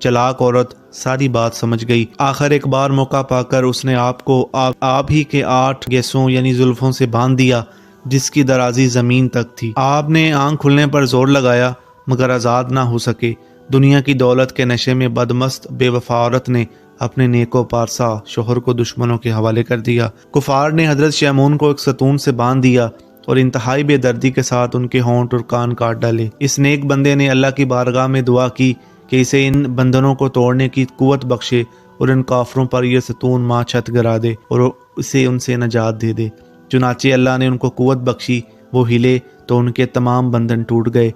چلاک عورت ساری بات سمجھ گئی۔ آخر ایک بار موقع پا کر اس نے آپ کو آپ ہی کے 8 گیسوں یعنی زلفوں سے باندھ دیا جس کی درازی زمین تک تھی۔ آپ نے آنکھ کھلنے پر زور لگایا مگر آزاد نہ ہو سکے۔ دنیا کی دولت کے نشے میں بدمست بے وفا عورت نے اپنے نیک و پارسا شوہر کو دشمنوں کے حوالے کر دیا۔ کفار نے حضرت شیمون کو ایک ستون سے باندھ دیا اور انتہائی بے دردی کے ساتھ ان کے ہونٹ اور کان کاٹ ڈالے۔ اس نیک بندے نے اللہ کی بارگاہ میں دعا کی کہ اسے ان بندنوں کو توڑنے کی قوت بخشے اور ان کافروں پر یہ ستون ماں چھت گرا دے اور اسے ان سے نجات دے دے۔ چنانچہ اللہ نے ان کو قوت بخشی، وہ ہلے تو ان کے تمام بندھن ٹوٹ گئے۔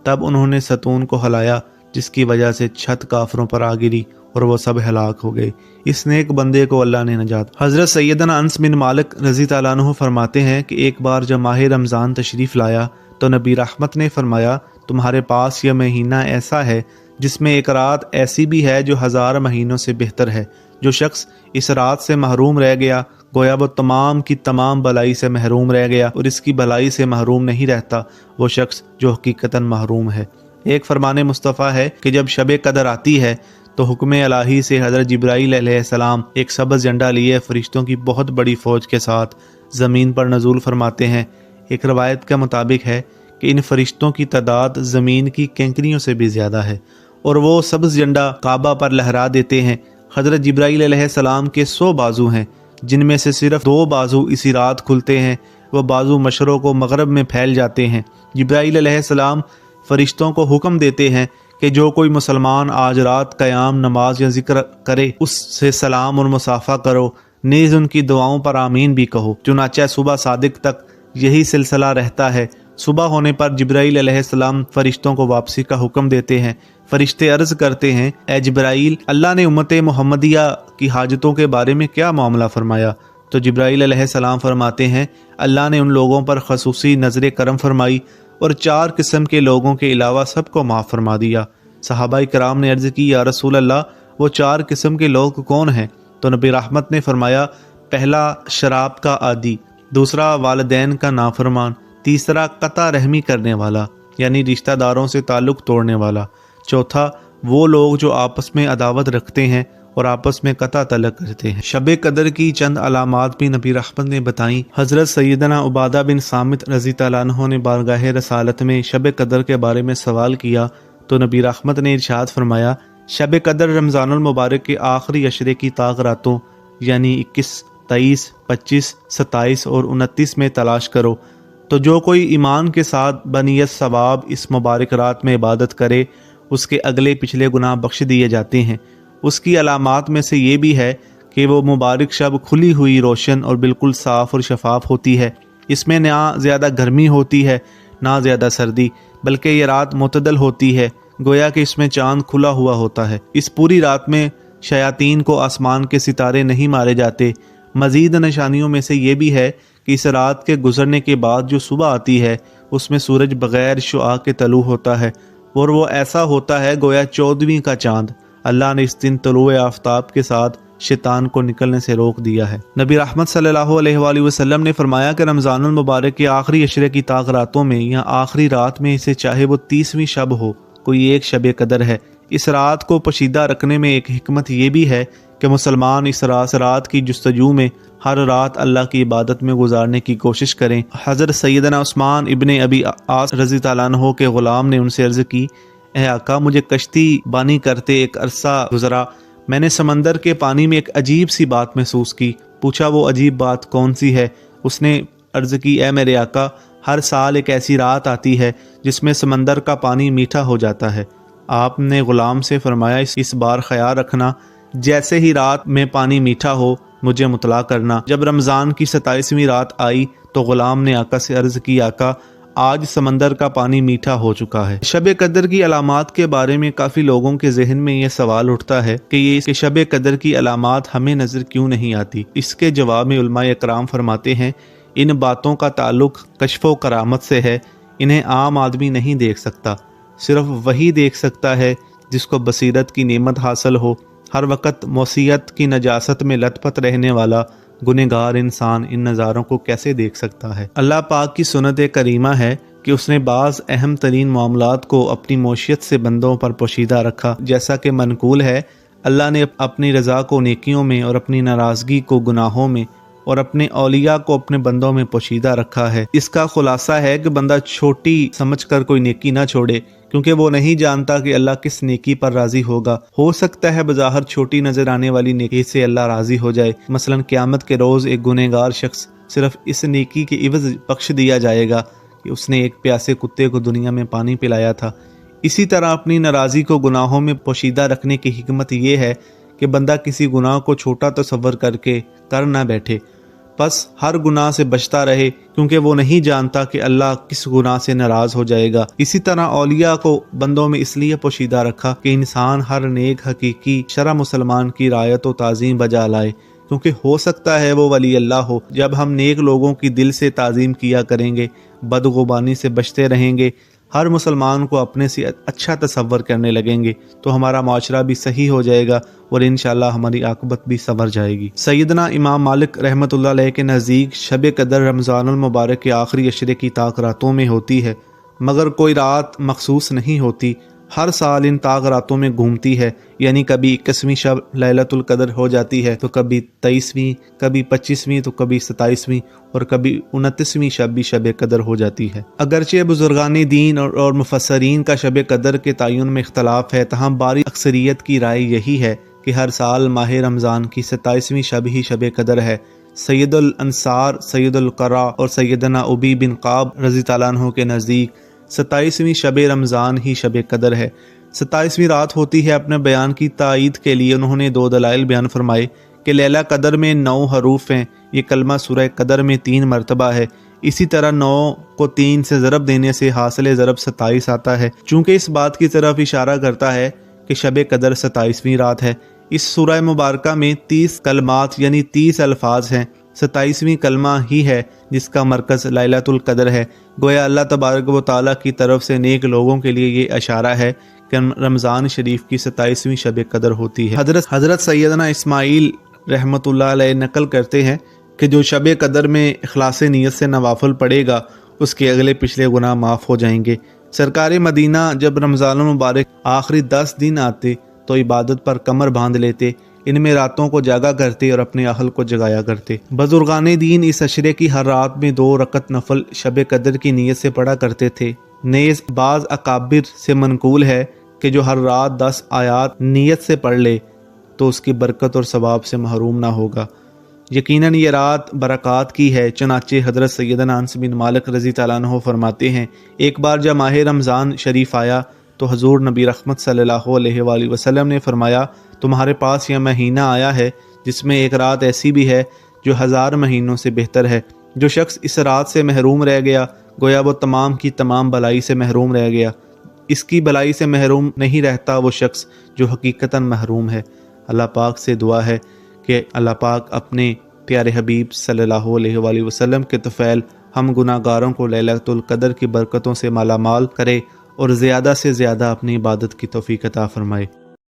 تب انہوں نے ستون کو ہلایا جس کی وجہ سے چھت کافروں پر آ گری اور وہ سب ہلاک ہو گئے۔ اس نیک بندے کو اللہ نے نجات۔ حضرت سیدنا انس بن مالک رضی اللہ عنہ فرماتے ہیں کہ ایک بار جب ماہ رمضان تشریف لایا تو نبی رحمت نے فرمایا تمہارے پاس یہ مہینہ ایسا ہے جس میں ایک رات ایسی بھی ہے جو 1000 مہینوں سے بہتر ہے۔ جو شخص اس رات سے محروم رہ گیا گویا وہ تمام کی تمام بھلائی سے محروم رہ گیا، اور اس کی بھلائی سے محروم نہیں رہتا وہ شخص جو حقیقتاً محروم ہے۔ ایک فرمان مصطفیٰ ہے کہ جب شب قدر آتی ہے تو حکم الہی سے حضرت جبرائیل علیہ السلام ایک سبز جھنڈا لیے فرشتوں کی بہت بڑی فوج کے ساتھ زمین پر نزول فرماتے ہیں۔ ایک روایت کے مطابق ہے کہ ان فرشتوں کی تعداد زمین کی کنکریوں سے بھی زیادہ ہے، اور وہ سبز جھنڈا کعبہ پر لہرا دیتے ہیں۔ حضرت جبرائیل علیہ السلام کے 100 بازو ہیں جن میں سے صرف 2 بازو اسی رات کھلتے ہیں، وہ بازو مشرق و مغرب میں پھیل جاتے ہیں۔ جبرائیل علیہ السلام فرشتوں کو حکم دیتے ہیں کہ جو کوئی مسلمان آج رات قیام نماز یا ذکر کرے اس سے سلام اور مصافحہ کرو، نیز ان کی دعاؤں پر آمین بھی کہو۔ چنانچہ صبح صادق تک یہی سلسلہ رہتا ہے۔ صبح ہونے پر جبرائیل علیہ السلام فرشتوں کو واپسی کا حکم دیتے ہیں۔ فرشتے عرض کرتے ہیں اے جبرائیل، اللہ نے امت محمدیہ کی حاجتوں کے بارے میں کیا معاملہ فرمایا؟ تو جبرائیل علیہ السلام فرماتے ہیں اللہ نے ان لوگوں پر خصوصی نظر کرم فرمائی اور 4 قسم کے لوگوں کے علاوہ سب کو معاف فرما دیا۔ صحابہ کرام نے عرض کی یا رسول اللہ وہ 4 قسم کے لوگ کون ہیں؟ تو نبی رحمت نے فرمایا پہلا شراب کا عادی، دوسرا والدین کا نافرمان، تیسرا قطع رحمی کرنے والا یعنی رشتہ داروں سے تعلق توڑنے والا، چوتھا وہ لوگ جو آپس میں عداوت رکھتے ہیں اور آپس میں قطع طلق کرتے ہیں۔ شب قدر کی چند علامات بھی نبی رحمت نے بتائیں۔ حضرت سیدنا عبادہ بن صامت رضی اللہ عنہ نے بارگاہ رسالت میں شب قدر کے بارے میں سوال کیا تو نبی رحمت نے ارشاد فرمایا شب قدر رمضان المبارک کے آخری عشرے کی طاق راتوں یعنی 21، 23، 25، 27 اور 29 میں تلاش کرو، تو جو کوئی ایمان کے ساتھ بنیت ثواب اس مبارک رات میں عبادت کرے اس کے اگلے پچھلے گناہ بخش دیے جاتے ہیں۔ اس کی علامات میں سے یہ بھی ہے کہ وہ مبارک شب کھلی ہوئی روشن اور بالکل صاف اور شفاف ہوتی ہے۔ اس میں نہ زیادہ گرمی ہوتی ہے نہ زیادہ سردی، بلکہ یہ رات معتدل ہوتی ہے، گویا کہ اس میں چاند کھلا ہوا ہوتا ہے۔ اس پوری رات میں شیاطین کو آسمان کے ستارے نہیں مارے جاتے۔ مزید نشانیوں میں سے یہ بھی ہے کہ اس رات کے گزرنے کے بعد جو صبح آتی ہے اس میں سورج بغیر شعاع کے طلوع ہوتا ہے اور وہ ایسا ہوتا ہے گویا 14ویں کا چاند۔ اللہ نے اس دن طلوع آفتاب کے ساتھ شیطان کو نکلنے سے روک دیا ہے۔ نبی رحمت صلی اللہ علیہ وآلہ وسلم نے فرمایا کہ رمضان المبارک کے آخری عشرے کی طاق راتوں میں یا آخری رات میں سے چاہے وہ 30ویں شب ہو کوئی ایک شب قدر ہے۔ اس رات کو پوشیدہ رکھنے میں ایک حکمت یہ بھی ہے کہ مسلمان اس رات کی جستجو میں ہر رات اللہ کی عبادت میں گزارنے کی کوشش کریں۔ حضرت سیدنا عثمان ابن ابی عاص رضی اللہ عنہ کے غلام نے ان سے عرض کی اے آقا مجھے کشتی بانی کرتے ایک عرصہ گزرا، میں نے سمندر کے پانی میں ایک عجیب سی بات محسوس کی۔ پوچھا وہ عجیب بات کون سی ہے؟ اس نے عرض کی اے میرے آقا ہر سال ایک ایسی رات آتی ہے جس میں سمندر کا پانی میٹھا ہو جاتا ہے۔ آپ نے غلام سے فرمایا اس بار خیال رکھنا جیسے ہی رات میں پانی میٹھا ہو مجھے مطلع کرنا۔ جب رمضان کی 27ویں رات آئی تو غلام نے آقا سے عرض کی آقا آج سمندر کا پانی میٹھا ہو چکا ہے۔ شب قدر کی علامات کے بارے میں کافی لوگوں کے ذہن میں یہ سوال اٹھتا ہے کہ یہ شب قدر کی علامات ہمیں نظر کیوں نہیں آتی؟ اس کے جواب میں علماء اکرام فرماتے ہیں ان باتوں کا تعلق کشف و کرامت سے ہے، انہیں عام آدمی نہیں دیکھ سکتا، صرف وہی دیکھ سکتا ہے جس کو بصیرت کی نعمت حاصل ہو۔ ہر وقت معصیت کی نجاست میں لت پت رہنے والا گنہگار انسان ان نظاروں کو کیسے دیکھ سکتا ہے؟ اللہ پاک کی سنت کریمہ ہے کہ اس نے بعض اہم ترین معاملات کو اپنی معیشت سے بندوں پر پوشیدہ رکھا، جیسا کہ منقول ہے اللہ نے اپنی رضا کو نیکیوں میں اور اپنی ناراضگی کو گناہوں میں اور اپنے اولیاء کو اپنے بندوں میں پوشیدہ رکھا ہے۔ اس کا خلاصہ ہے کہ بندہ چھوٹی سمجھ کر کوئی نیکی نہ چھوڑے، کیونکہ وہ نہیں جانتا کہ اللہ کس نیکی پر راضی ہوگا۔ ہو سکتا ہے بظاہر چھوٹی نظر آنے والی نیکی سے اللہ راضی ہو جائے، مثلا قیامت کے روز ایک گنہگار شخص صرف اس نیکی کے عوض بخش دیا جائے گا کہ اس نے ایک پیاسے کتے کو دنیا میں پانی پلایا تھا۔ اسی طرح اپنی ناراضی کو گناہوں میں پوشیدہ رکھنے کی حکمت یہ ہے کہ بندہ کسی گناہ کو چھوٹا تصور کر نہ بیٹھے، بس ہر گناہ سے بچتا رہے، کیونکہ وہ نہیں جانتا کہ اللہ کس گناہ سے ناراض ہو جائے گا۔ اسی طرح اولیاء کو بندوں میں اس لیے پوشیدہ رکھا کہ انسان ہر نیک حقیقی شرع مسلمان کی رعایت و تعظیم بجا لائے، کیونکہ ہو سکتا ہے وہ ولی اللہ ہو۔ جب ہم نیک لوگوں کی دل سے تعظیم کیا کریں گے، بدغبانی سے بچتے رہیں گے، ہر مسلمان کو اپنے سے اچھا تصور کرنے لگیں گے، تو ہمارا معاشرہ بھی صحیح ہو جائے گا اور انشاءاللہ ہماری عاقبت بھی سنور جائے گی۔ سیدنا امام مالک رحمۃ اللہ علیہ کے نزدیک شب قدر رمضان المبارک کے آخری عشرے کی طاق راتوں میں ہوتی ہے، مگر کوئی رات مخصوص نہیں ہوتی، ہر سال ان طاق راتوں میں گھومتی ہے، یعنی کبھی 21ویں شب لیلۃ القدر ہو جاتی ہے تو کبھی 23ویں، کبھی 25ویں تو کبھی 27ویں اور کبھی 29ویں شب بھی شب قدر ہو جاتی ہے۔ اگرچہ بزرگان دین اور مفسرین کا شب قدر کے تعین میں اختلاف ہے، تاہم باری اکثریت کی رائے یہی ہے کہ ہر سال ماہ رمضان کی 27ویں شب ہی شب قدر ہے۔ سید الانصار سید القرا اور سیدنا ابی بن قعب رضی اللہ عنہ کے نزدیک 27ویں شب رمضان ہی شب قدر ہے۔ 27ویں رات ہوتی ہے۔ اپنے بیان کی تائید کے لیے انہوں نے 2 دلائل بیان فرمائے کہ لیلہ قدر میں 9 حروف ہیں، یہ کلمہ سورہ قدر میں 3 مرتبہ ہے، اسی طرح 9 کو 3 سے ضرب دینے سے حاصل ضرب 27 آتا ہے، چونکہ اس بات کی طرف اشارہ کرتا ہے کہ شب قدر 27ویں رات ہے۔ اس سورہ مبارکہ میں 30 کلمات یعنی 30 الفاظ ہیں، 27ویں کلمہ ہی ہے جس کا مرکز لیلۃ القدر ہے۔ گویا اللہ تبارک و تعالیٰ کی طرف سے نیک لوگوں کے لیے یہ اشارہ ہے کہ رمضان شریف کی 27ویں شب قدر ہوتی ہے۔ حضرت سیدنا اسماعیل رحمۃ اللہ علیہ نقل کرتے ہیں کہ جو شب قدر میں اخلاص نیت سے نوافل پڑھے گا اس کے اگلے پچھلے گناہ معاف ہو جائیں گے۔ سرکار مدینہ جب رمضان المبارک آخری 10 دن آتے تو عبادت پر کمر باندھ لیتے، ان میں راتوں کو جاگا کرتے اور اپنے اہل کو جگایا کرتے۔ بزرگان دین اس عشرے کی ہر رات میں 2 رکعت نفل شب قدر کی نیت سے پڑھا کرتے تھے۔ نیز بعض اکابر سے منقول ہے کہ جو ہر رات 10 آیات نیت سے پڑھ لے تو اس کی برکت اور ثواب سے محروم نہ ہوگا۔ یقیناً یہ رات برکات کی ہے، چنانچہ حضرت سیدنا انس بن مالک رضی اللہ عنہ فرماتے ہیں ایک بار جب ماہ رمضان شریف آیا تو حضور نبی رحمت صلی اللہ علیہ وآلہ وسلم نے فرمایا تمہارے پاس یہ مہینہ آیا ہے جس میں ایک رات ایسی بھی ہے جو 1000 مہینوں سے بہتر ہے۔ جو شخص اس رات سے محروم رہ گیا گویا وہ تمام کی تمام بلائی سے محروم رہ گیا۔ اس کی بلائی سے محروم نہیں رہتا وہ شخص جو حقیقتاً محروم ہے۔ اللہ پاک سے دعا ہے کہ اللہ پاک اپنے پیارے حبیب صلی اللہ علیہ وآلہ وسلم کے طفیل ہم گناہ گاروں کو لیلۃ القدر کی برکتوں سے مالا مال کرے اور زیادہ سے زیادہ اپنی عبادت کی توفیق عطا فرمائے۔